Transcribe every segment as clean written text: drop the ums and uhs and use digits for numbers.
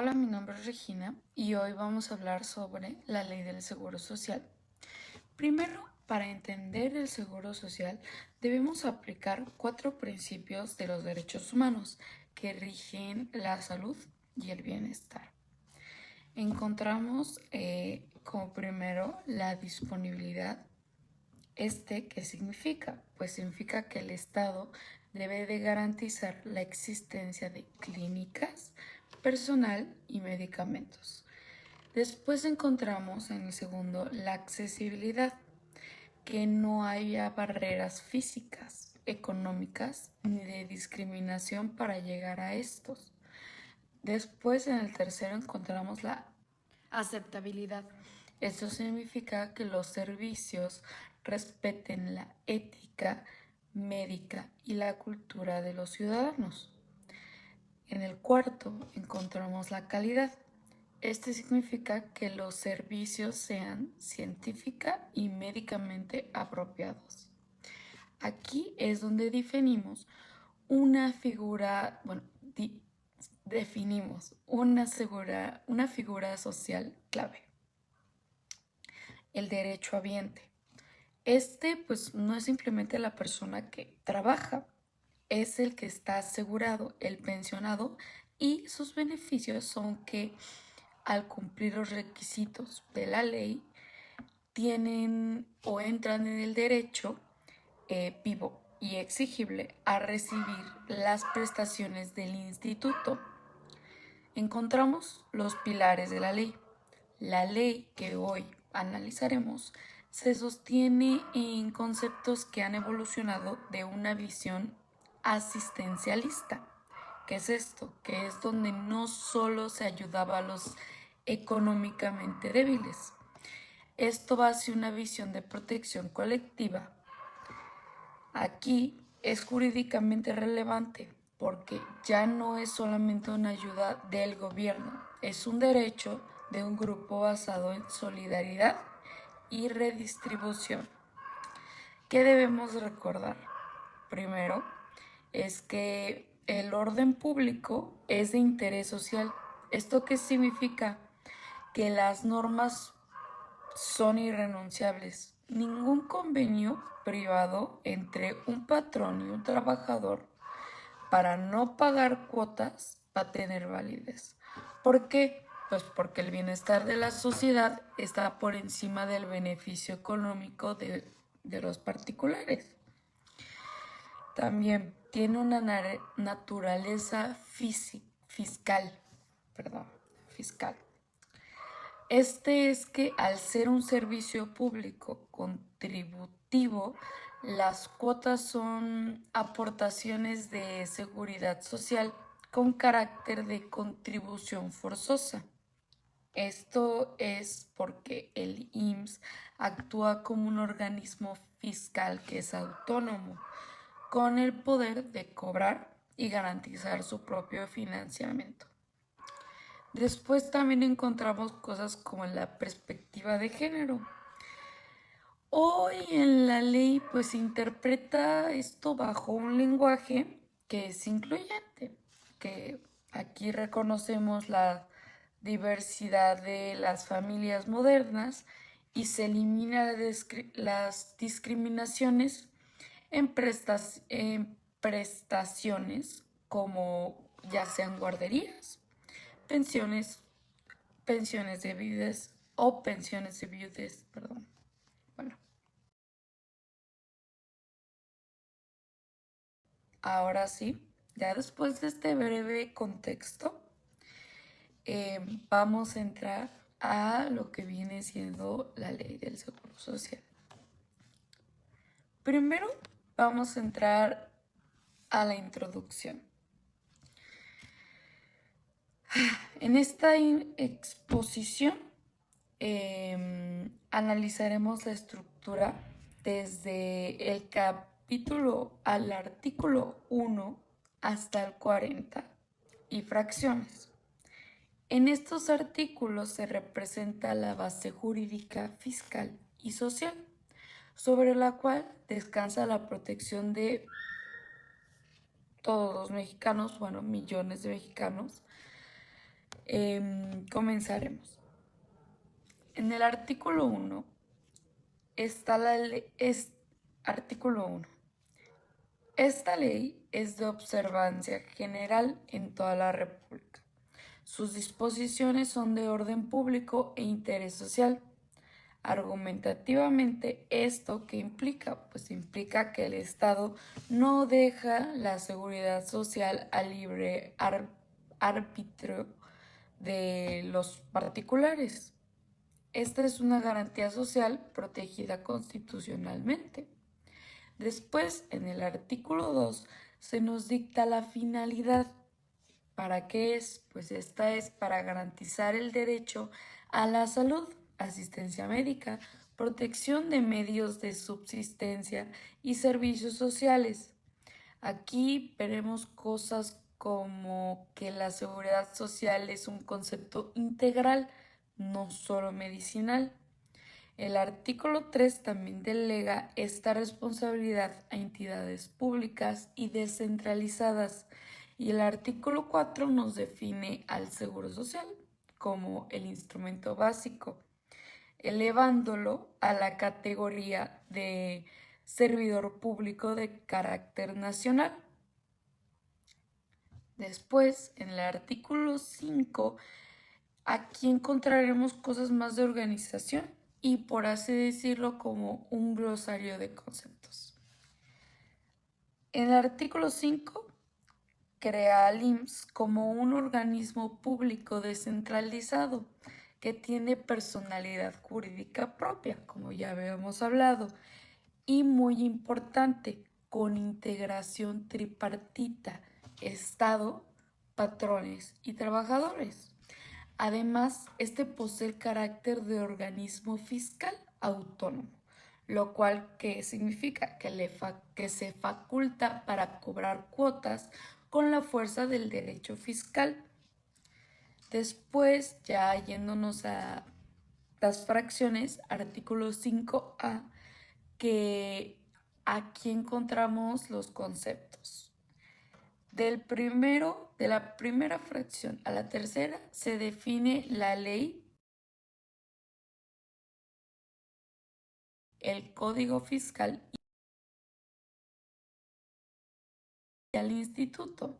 Hola, mi nombre es Regina y hoy vamos a hablar sobre la ley del seguro social. Primero, para entender el seguro social, debemos aplicar 4 principios de los derechos humanos que rigen la salud y el bienestar. Encontramos como primero la disponibilidad. ¿Qué significa? Pues significa que el Estado debe de garantizar la existencia de clínicas, personal y medicamentos. Después encontramos en el segundo la accesibilidad, que no haya barreras físicas, económicas ni de discriminación para llegar a estos. Después en el tercero encontramos la aceptabilidad. Esto significa que los servicios respeten la ética médica y la cultura de los ciudadanos. En el cuarto encontramos la calidad. Este significa que los servicios sean científica y médicamente apropiados. Aquí es donde definimos una figura social clave. El derecho habiente. Pues no es simplemente la persona que trabaja, es el que está asegurado, el pensionado, y sus beneficios son que al cumplir los requisitos de la ley tienen o entran en el derecho vivo y exigible a recibir las prestaciones del instituto. Encontramos los pilares de la ley. La ley que hoy analizaremos se sostiene en conceptos que han evolucionado de una visión asistencialista. ¿Qué es esto? Que es donde no solo se ayudaba a los económicamente débiles. Esto va hacia una visión de protección colectiva. Aquí es jurídicamente relevante porque ya no es solamente una ayuda del gobierno, es un derecho de un grupo basado en solidaridad y redistribución. ¿Qué debemos recordar? Primero, es que el orden público es de interés social. ¿Esto qué significa? Que las normas son irrenunciables. Ningún convenio privado entre un patrón y un trabajador para no pagar cuotas va a tener validez. ¿Por qué? Pues porque el bienestar de la sociedad está por encima del beneficio económico de los particulares. También tiene una naturaleza fiscal. Es que al ser un servicio público contributivo, las cuotas son aportaciones de seguridad social con carácter de contribución forzosa. Esto es porque el IMSS actúa como un organismo fiscal que es autónomo, con el poder de cobrar y garantizar su propio financiamiento. Después también encontramos cosas como la perspectiva de género. Hoy en la ley pues se interpreta esto bajo un lenguaje que es incluyente, que aquí reconocemos la diversidad de las familias modernas y se elimina las discriminaciones en prestaciones como ya sean guarderías, pensiones de viudez perdón. Bueno, ahora sí, ya después de este breve contexto, vamos a entrar a lo que viene siendo la ley del seguro social. Primero, vamos a entrar a la introducción. En esta exposición analizaremos la estructura desde el capítulo al artículo 1 hasta el 40 y fracciones. En estos artículos se representa la base jurídica, fiscal y social, sobre la cual descansa la protección de todos los mexicanos, millones de mexicanos, Comenzaremos. En el artículo 1 está la ley, artículo 1. Esta ley es de observancia general en toda la República. Sus disposiciones son de orden público e interés social. Argumentativamente, ¿esto qué implica? Pues implica que el Estado no deja la seguridad social al libre arbitrio de los particulares. Esta es una garantía social protegida constitucionalmente. Después, en el artículo 2, se nos dicta la finalidad. ¿Para qué es? Pues esta es para garantizar el derecho a la salud, asistencia médica, protección de medios de subsistencia y servicios sociales. Aquí veremos cosas como que la seguridad social es un concepto integral, no solo medicinal. El artículo 3 también delega esta responsabilidad a entidades públicas y descentralizadas. Y el artículo 4 nos define al Seguro Social como el instrumento básico, elevándolo a la categoría de servidor público de carácter nacional. Después, en el artículo 5, aquí encontraremos cosas más de organización y, por así decirlo, como un glosario de conceptos. En el artículo 5 crea al IMSS como un organismo público descentralizado que tiene personalidad jurídica propia, como ya habíamos hablado, y muy importante, con integración tripartita, Estado, patrones y trabajadores. Además, este posee el carácter de organismo fiscal autónomo, lo cual ¿qué significa? Que se faculta para cobrar cuotas con la fuerza del derecho fiscal. Después, ya yéndonos a las fracciones, artículo 5A, que aquí encontramos los conceptos. De la primera fracción a la tercera se define la ley, el código fiscal y el instituto.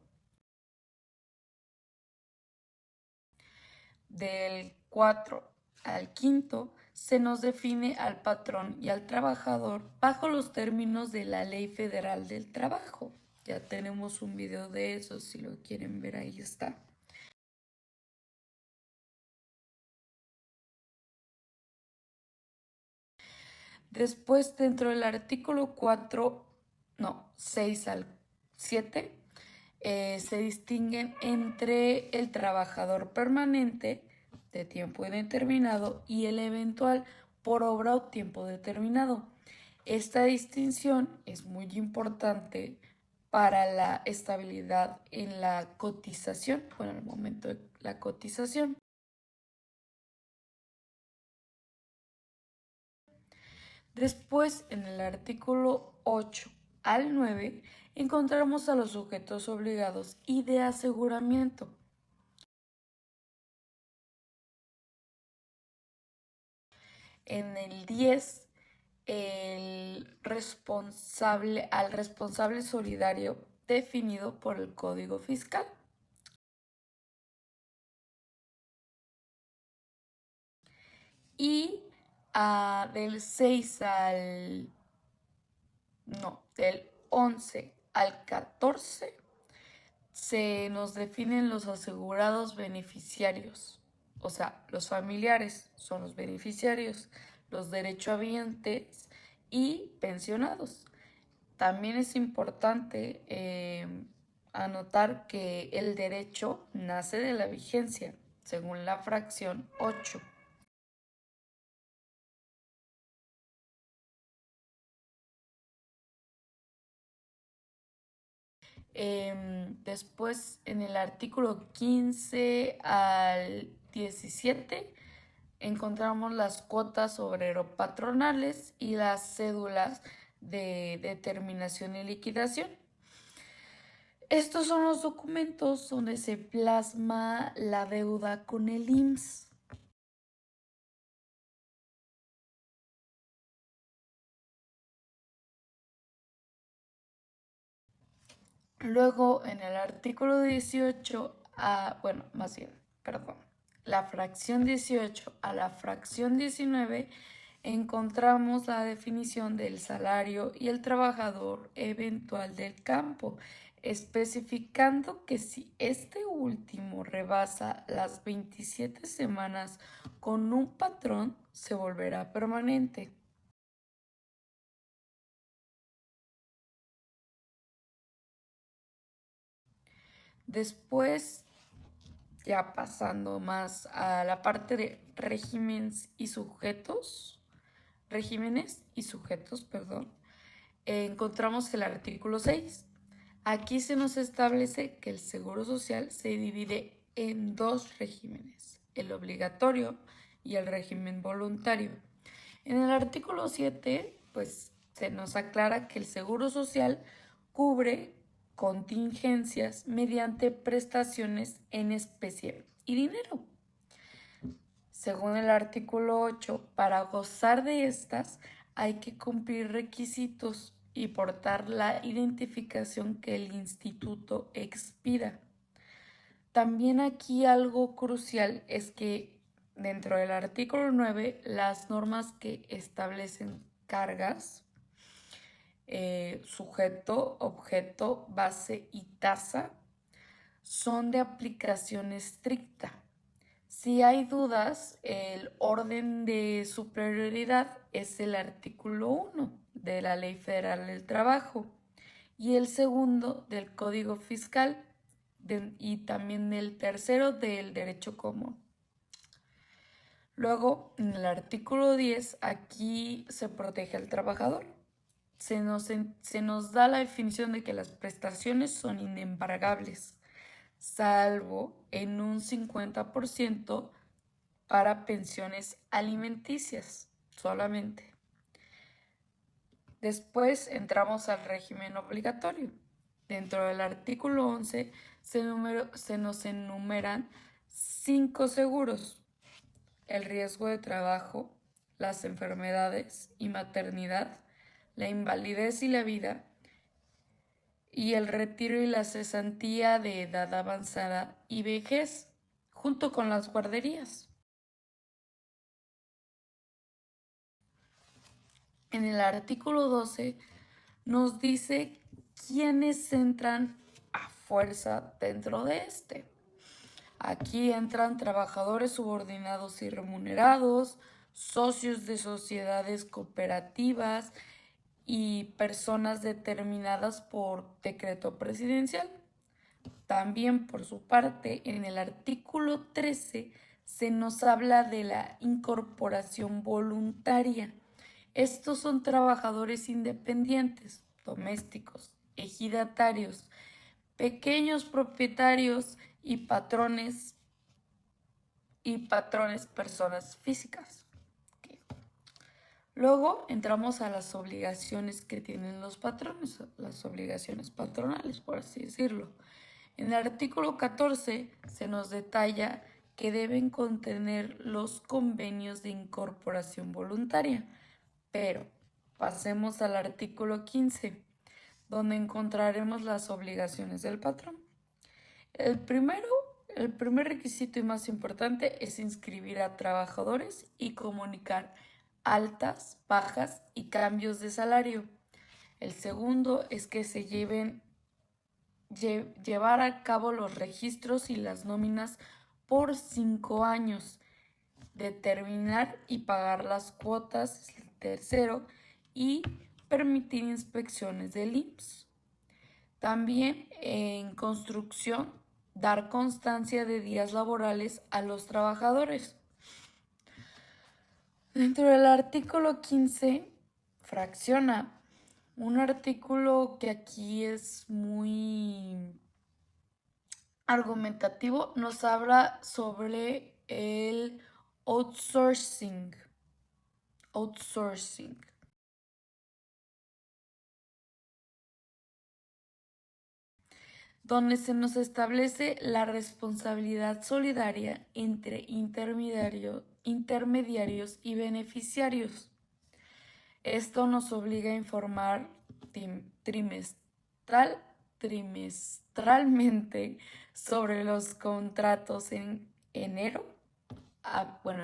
Del 4 al 5 se nos define al patrón y al trabajador bajo los términos de la Ley Federal del Trabajo. Ya tenemos un video de eso, si lo quieren ver, ahí está. Después, dentro del artículo 6 al 7, se distinguen entre el trabajador permanente de tiempo indeterminado y el eventual por obra o tiempo determinado. Esta distinción es muy importante para la estabilidad en la cotización, bueno, en el momento de la cotización. Después, en el artículo 8 al 9, encontramos a los sujetos obligados y de aseguramiento. En el 10, al responsable solidario definido por el Código Fiscal. Y del 11 al 14 se nos definen los asegurados beneficiarios. O sea, los familiares son los beneficiarios, los derechohabientes y pensionados. También es importante anotar que el derecho nace de la vigencia, según la fracción 8. Después, en el artículo 15 al 17, encontramos las cuotas obrero-patronales y las cédulas de determinación y liquidación. Estos son los documentos donde se plasma la deuda con el IMSS. Luego, en el artículo 18, la fracción 18 a la fracción 19, encontramos la definición del salario y el trabajador eventual del campo, especificando que si este último rebasa las 27 semanas con un patrón, se volverá permanente. Después, ya pasando más a la parte de regímenes y sujetos, perdón, encontramos el artículo 6. Aquí se nos establece que el Seguro Social se divide en dos regímenes, el obligatorio y el régimen voluntario. En el artículo 7, pues se nos aclara que el Seguro Social cubre contingencias mediante prestaciones en especie y dinero. Según el artículo 8, para gozar de estas hay que cumplir requisitos y portar la identificación que el instituto expida. También aquí algo crucial es que dentro del artículo 9, las normas que establecen cargas, sujeto, objeto, base y tasa son de aplicación estricta. Si hay dudas, el orden de superioridad es el artículo 1 de la Ley Federal del Trabajo y el segundo del Código Fiscal y también el tercero del Derecho Común. Luego, en el artículo 10, aquí se protege al trabajador. Se nos da la definición de que las prestaciones son inembargables, salvo en un 50% para pensiones alimenticias solamente. Después entramos al régimen obligatorio. Dentro del artículo 11 se nos enumeran 5 seguros: el riesgo de trabajo, las enfermedades y maternidad, la invalidez y la vida, y el retiro y la cesantía de edad avanzada y vejez, junto con las guarderías. En el artículo 12 nos dice quiénes entran a fuerza dentro de este. Aquí entran trabajadores subordinados y remunerados, socios de sociedades cooperativas y personas determinadas por decreto presidencial. También, por su parte, en el artículo 13 se nos habla de la incorporación voluntaria. Estos son trabajadores independientes, domésticos, ejidatarios, pequeños propietarios y patrones personas físicas. Okay. Luego entramos a las obligaciones que tienen los patrones, las obligaciones patronales, por así decirlo. En el artículo 14 se nos detalla que deben contener los convenios de incorporación voluntaria. Pero pasemos al artículo 15, donde encontraremos las obligaciones del patrón. El primer requisito y más importante es inscribir a trabajadores y comunicar altas, bajas y cambios de salario. El segundo es que se llevar a cabo los registros y las nóminas por 5 años, determinar y pagar las cuotas, el tercero, y permitir inspecciones del IMSS. También en construcción, dar constancia de días laborales a los trabajadores. Dentro del artículo 15, fracciona. Un artículo que aquí es muy argumentativo, nos habla sobre el outsourcing. donde se nos establece la responsabilidad solidaria entre intermediarios y beneficiarios. Esto nos obliga a informar trimestralmente sobre los contratos en en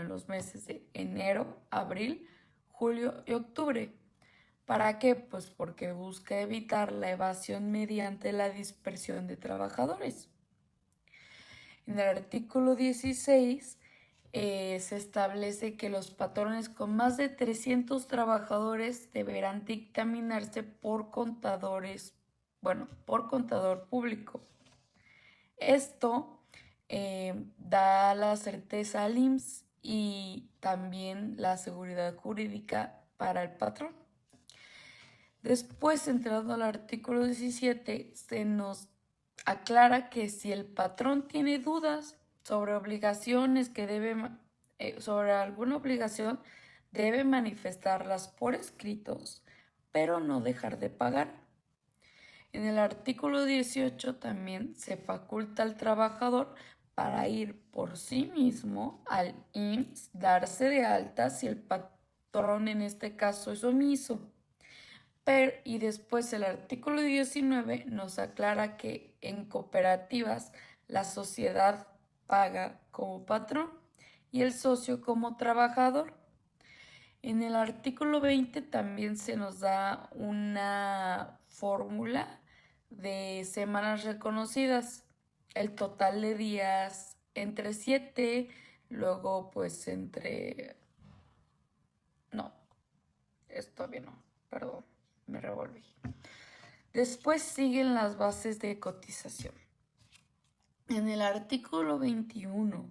los meses de enero, abril, julio y octubre. ¿Para qué? Pues porque busca evitar la evasión mediante la dispersión de trabajadores. En el artículo 16 se establece que los patrones con más de 300 trabajadores deberán dictaminarse por contador público. Esto da la certeza al IMSS y también la seguridad jurídica para el patrón. Después, entrando al artículo 17, se nos aclara que si el patrón tiene dudas sobre obligaciones sobre alguna obligación, debe manifestarlas por escritos, pero no dejar de pagar. En el artículo 18 también se faculta al trabajador para ir por sí mismo al IMSS, darse de alta si el patrón en este caso es omiso. Y después el artículo 19 nos aclara que en cooperativas la sociedad paga como patrón y el socio como trabajador. En el artículo 20 también se nos da una fórmula de semanas reconocidas, el total de días entre 7, luego pues no, esto bien no, perdón, me revolví. Después siguen las bases de cotización. En el artículo 21,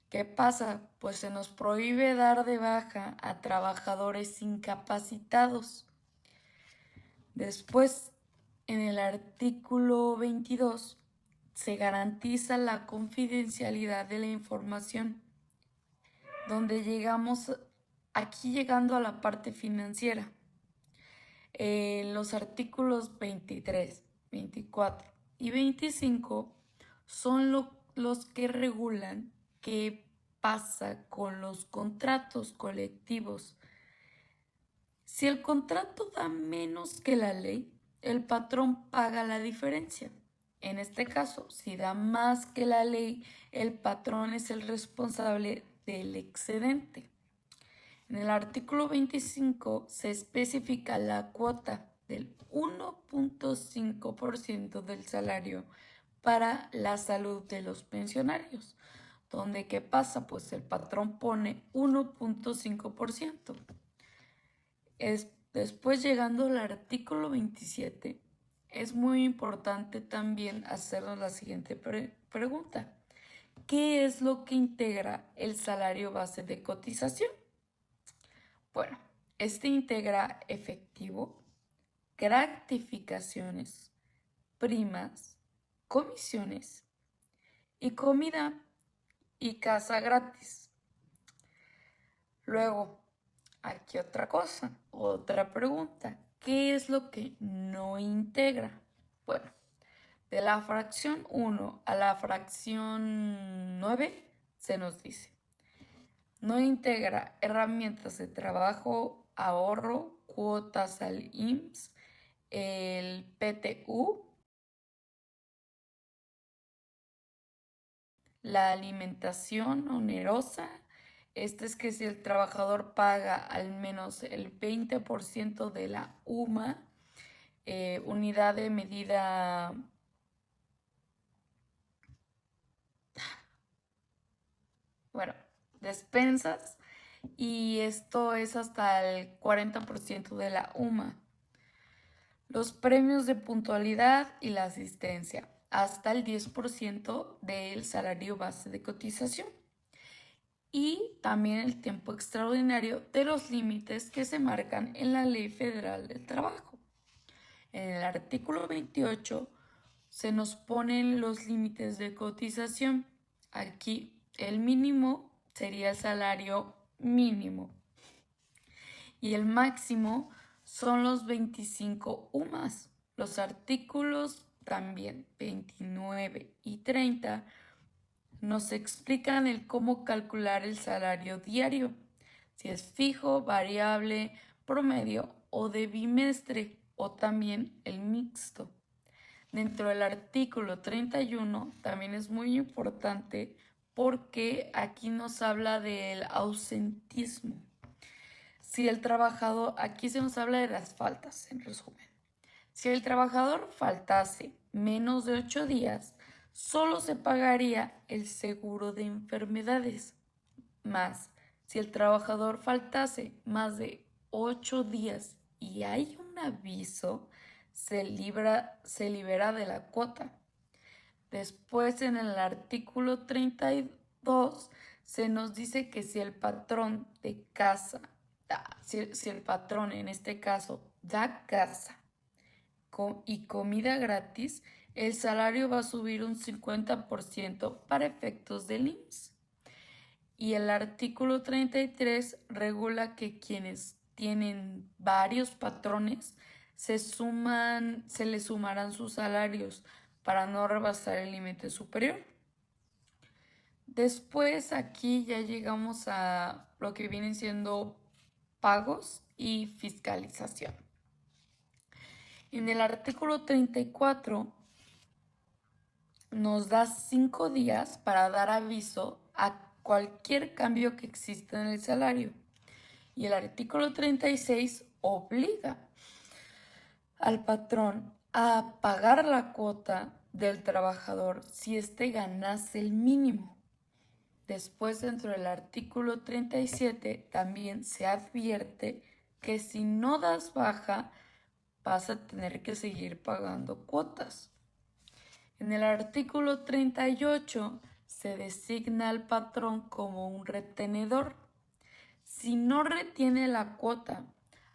¿qué pasa? Pues se nos prohíbe dar de baja a trabajadores incapacitados. Después, en el artículo 22, se garantiza la confidencialidad de la información, donde llegando a la parte financiera. Los artículos 23, 24 y 25 son los que regulan qué pasa con los contratos colectivos. Si el contrato da menos que la ley, el patrón paga la diferencia. En este caso, si da más que la ley, el patrón es el responsable del excedente. En el artículo 25 se especifica la cuota del 1.5% del salario para la salud de los pensionarios. ¿Dónde qué pasa? Pues el patrón pone 1.5%. Después, llegando al artículo 27, es muy importante también hacernos la siguiente pregunta. ¿Qué es lo que integra el salario base de cotización? Bueno, este integra efectivo, gratificaciones, primas, comisiones y comida y casa gratis. Luego, aquí otra pregunta. ¿Qué es lo que no integra? Bueno, de la fracción 1 a la fracción 9 se nos dice: no integra herramientas de trabajo, ahorro, cuotas al IMSS, el PTU, la alimentación onerosa. Este es que si el trabajador paga al menos el 20% de la UMA, unidad de medida, despensas, y esto es hasta el 40% de la UMA. Los premios de puntualidad y la asistencia, hasta el 10% del salario base de cotización. Y también el tiempo extraordinario de los límites que se marcan en la Ley Federal del Trabajo. En el artículo 28 se nos ponen los límites de cotización. Aquí el mínimo sería el salario mínimo y el máximo son los 25 UMAS. Los artículos también 29 y 30, nos explican el cómo calcular el salario diario, si es fijo, variable, promedio o de bimestre, o también el mixto. Dentro del artículo 31 también es muy importante porque aquí nos habla del ausentismo. Si el trabajador, aquí se nos habla de las faltas, en resumen. Si el trabajador faltase menos de 8 días, solo se pagaría el seguro de enfermedades. Más, si el trabajador faltase más de 8 días y hay un aviso, se libera de la cuota. Después, en el artículo 32, se nos dice que si el patrón de casa, si el patrón en este caso da casa y comida gratis, el salario va a subir un 50% para efectos del IMSS. Y el artículo 33 regula que quienes tienen varios patrones se les sumarán sus salarios para no rebasar el límite superior. Después aquí ya llegamos a lo que vienen siendo pagos y fiscalización. En el artículo 34 nos da 5 días para dar aviso a cualquier cambio que exista en el salario. Y el artículo 36 obliga al patrón a pagar la cuota del trabajador si éste ganase el mínimo. Después, dentro del artículo 37, también se advierte que si no das baja, vas a tener que seguir pagando cuotas. En el artículo 38 se designa al patrón como un retenedor. Si no retiene la cuota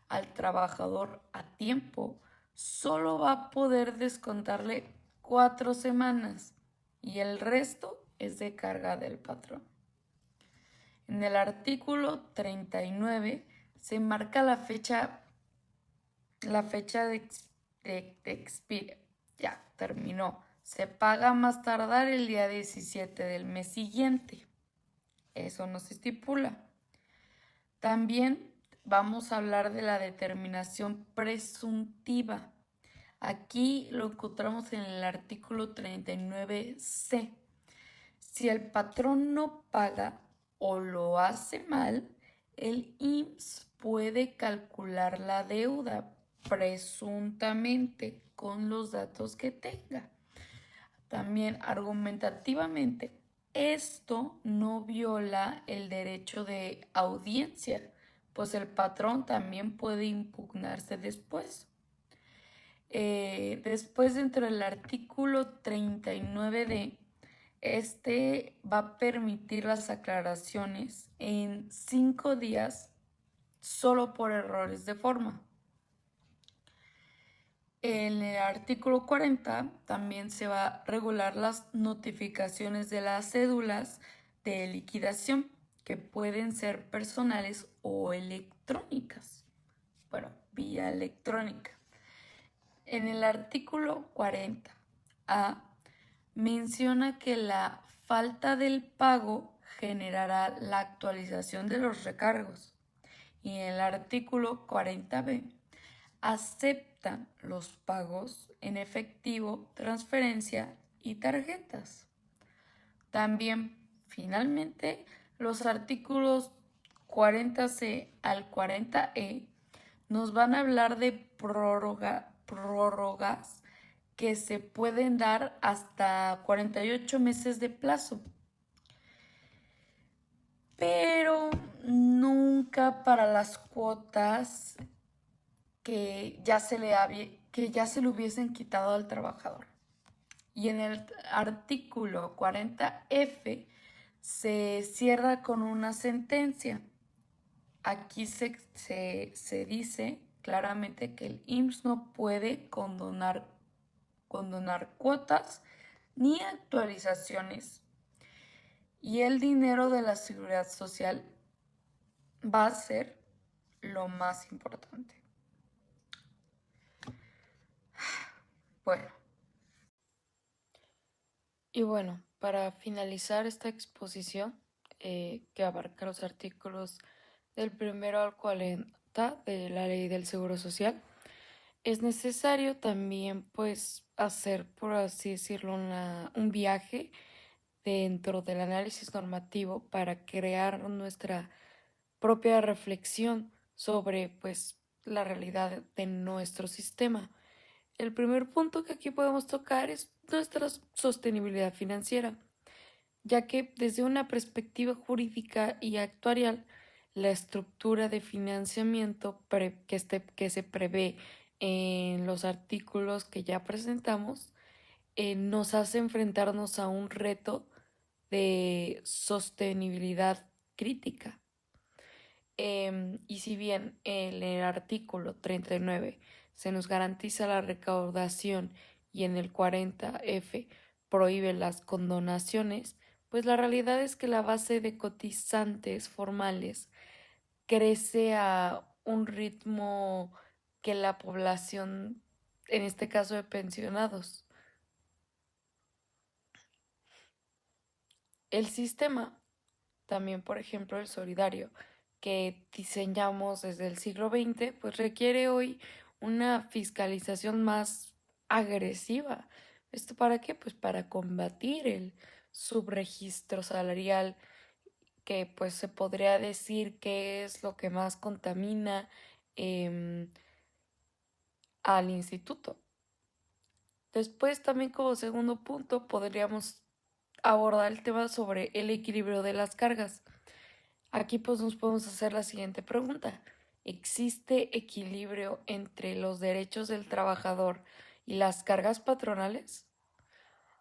al trabajador a tiempo, solo va a poder descontarle 4 semanas y el resto es de carga del patrón. En el artículo 39 se marca la fecha de expire. Ya, terminó. Se paga más tardar el día 17 del mes siguiente. Eso no se estipula. También vamos a hablar de la determinación presuntiva. Aquí lo encontramos en el artículo 39C. Si el patrón no paga o lo hace mal, el IMSS puede calcular la deuda presuntamente con los datos que tenga. También argumentativamente, esto no viola el derecho de audiencia, pues el patrón también puede impugnarse después. Después, dentro del artículo 39D, este va a permitir las aclaraciones en 5 días solo por errores de forma. En el artículo 40 también se va a regular las notificaciones de las cédulas de liquidación, que pueden ser personales o electrónicas. Bueno, vía electrónica. En el artículo 40A menciona que la falta del pago generará la actualización de los recargos. Y en el artículo 40B aceptan los pagos en efectivo, transferencia y tarjetas. También, finalmente, los artículos 40C al 40E nos van a hablar de prórrogas que se pueden dar hasta 48 meses de plazo, pero nunca para las cuotas que ya se le hubiesen quitado al trabajador. Y en el artículo 40F se cierra con una sentencia. Aquí se dice claramente que el IMSS no puede condonar cuotas ni actualizaciones, y el dinero de la seguridad social va a ser lo más importante. Bueno, Y bueno, para finalizar esta exposición, que abarca los artículos del primero al 40 de la Ley del Seguro Social, es necesario también pues hacer, por así decirlo, un viaje dentro del análisis normativo para crear nuestra propia reflexión sobre pues la realidad de nuestro sistema. El primer punto que aquí podemos tocar es nuestra sostenibilidad financiera, ya que desde una perspectiva jurídica y actuarial, la estructura de financiamiento que se prevé en los artículos que ya presentamos nos hace enfrentarnos a un reto de sostenibilidad crítica. Y si bien en el artículo 39 se nos garantiza la recaudación y en el 40F prohíbe las condonaciones, pues la realidad es que la base de cotizantes formales crece a un ritmo que la población, en este caso de pensionados. El sistema, también por ejemplo el solidario, que diseñamos desde el siglo XX, pues requiere hoy una fiscalización más agresiva. ¿Esto para qué? Pues para combatir el subregistro salarial, que pues se podría decir que es lo que más contamina em, al instituto. Después también como segundo punto podríamos abordar el tema sobre el equilibrio de las cargas. Aquí pues nos podemos hacer la siguiente pregunta. ¿Existe equilibrio entre los derechos del trabajador y las cargas patronales?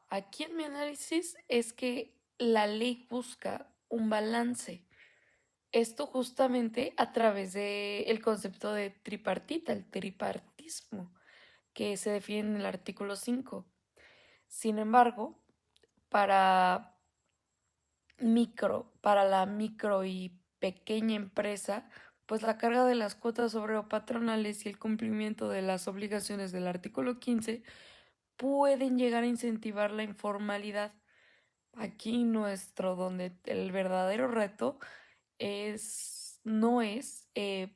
Aquí en mi análisis es que la ley busca un balance. Esto justamente a través del concepto de tripartita, el tripartismo, que se define en el artículo 5. Sin embargo, para para la micro y pequeña empresa, pues la carga de las cuotas obrero-patronales y el cumplimiento de las obligaciones del artículo 15 pueden llegar a incentivar la informalidad. Aquí donde el verdadero reto no es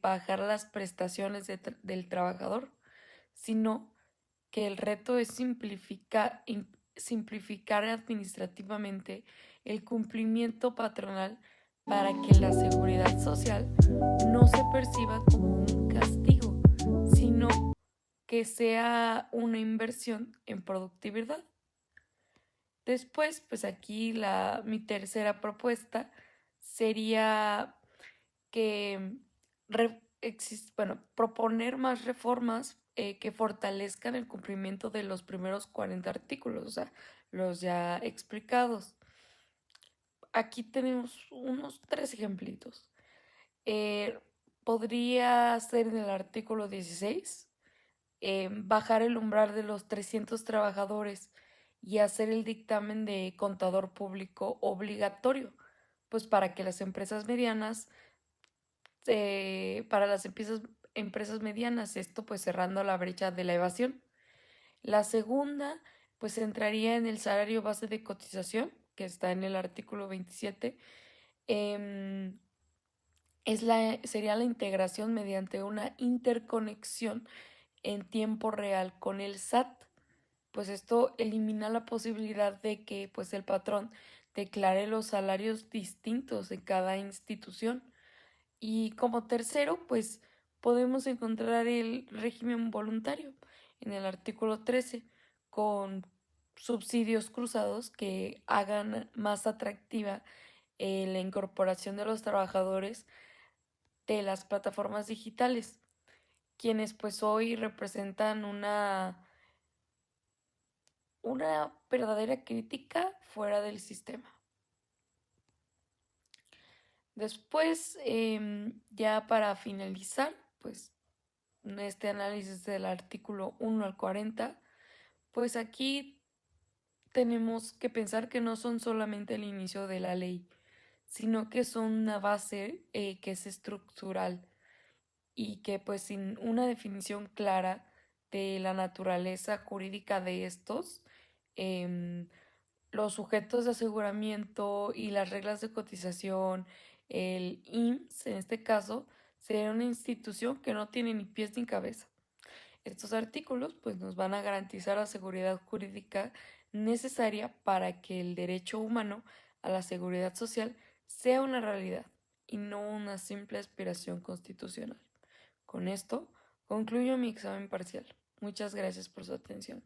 bajar las prestaciones del trabajador, sino que el reto es simplificar administrativamente el cumplimiento patronal para que la seguridad social no se perciba como un castigo, sino que sea una inversión en productividad. Después, pues aquí mi tercera propuesta sería que proponer más reformas que fortalezcan el cumplimiento de los primeros 40 artículos, o sea, los ya explicados. Aquí tenemos unos 3 ejemplitos. Eh, Podría ser en el artículo 16, bajar el umbral de los 300 trabajadores y hacer el dictamen de contador público obligatorio, pues para que las empresas medianas para las empresas medianas, esto pues cerrando la brecha de la evasión. La segunda pues entraría en el salario base de cotización, que está en el artículo 27, em, sería la integración mediante una interconexión en tiempo real con el SAT, pues esto elimina la posibilidad de que pues el patrón declare los salarios distintos de cada institución. Y como tercero, pues podemos encontrar el régimen voluntario en el artículo 13 con subsidios cruzados que hagan más atractiva la incorporación de los trabajadores de las plataformas digitales, quienes pues hoy representan una verdadera crítica fuera del sistema. Después, ya para finalizar, pues este análisis del artículo 1 al 40, pues aquí tenemos que pensar que no son solamente el inicio de la ley, sino que son una base que es estructural y que pues sin una definición clara de la naturaleza jurídica de estos, em, los sujetos de aseguramiento y las reglas de cotización, el IMSS en este caso, sería una institución que no tiene ni pies ni cabeza. Estos artículos pues nos van a garantizar la seguridad jurídica necesaria para que el derecho humano a la seguridad social sea una realidad y no una simple aspiración constitucional. Con esto concluyo mi examen parcial. Muchas gracias por su atención.